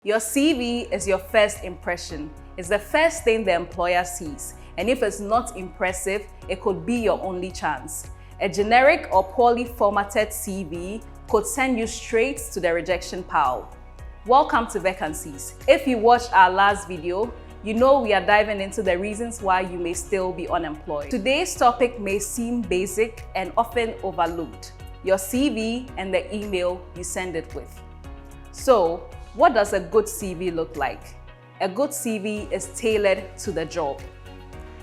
Your CV is your first impression. It's the first thing the employer sees, and if it's not impressive, it could be your only chance. A generic or poorly formatted CV could send you straight to the rejection pile. Welcome to Vacancies. If you watched our last video, you know we are diving into the reasons why you may still be unemployed. Today's topic may seem basic and often overlooked: your CV and the email you send it with. So, what does a good CV look like? A good CV is tailored to the job.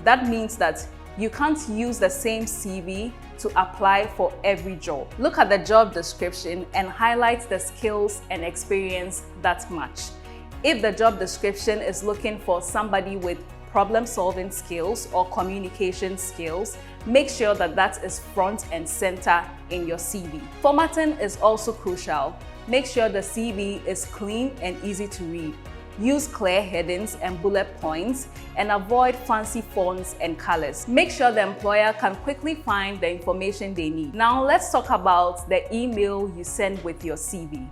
That means that you can't use the same CV to apply for every job. Look at the job description and highlight the skills and experience that match. If the job description is looking for somebody with problem-solving skills or communication skills, make sure that that is front and center in your CV. Formatting is also crucial. Make sure the CV is clean and easy to read. Use clear headings and bullet points and avoid fancy fonts and colors. Make sure the employer can quickly find the information they need. Now let's talk about the email you send with your CV.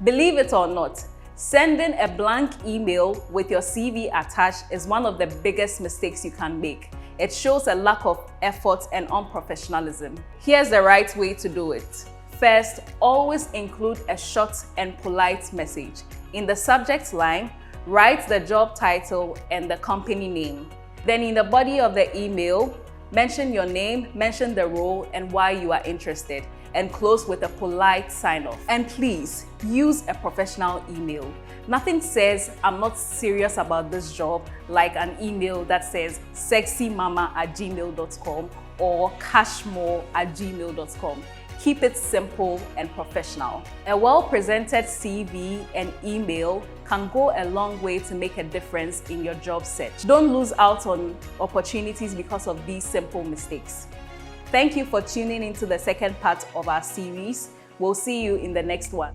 Believe it or not, sending a blank email with your CV attached is one of the biggest mistakes you can make. It shows a lack of effort and unprofessionalism. Here's the right way to do it. First, always include a short and polite message. In the subject line, write the job title and the company name. Then in the body of the email, mention your name, mention the role and why you are interested, and close with a polite sign-off. And please, use a professional email. Nothing says I'm not serious about this job like an email that says sexymama@gmail.com or cashmore@gmail.com. Keep it simple and professional. A well-presented CV and email can go a long way to make a difference in your job search. Don't lose out on opportunities because of these simple mistakes. Thank you for tuning into the second part of our series. We'll see you in the next one.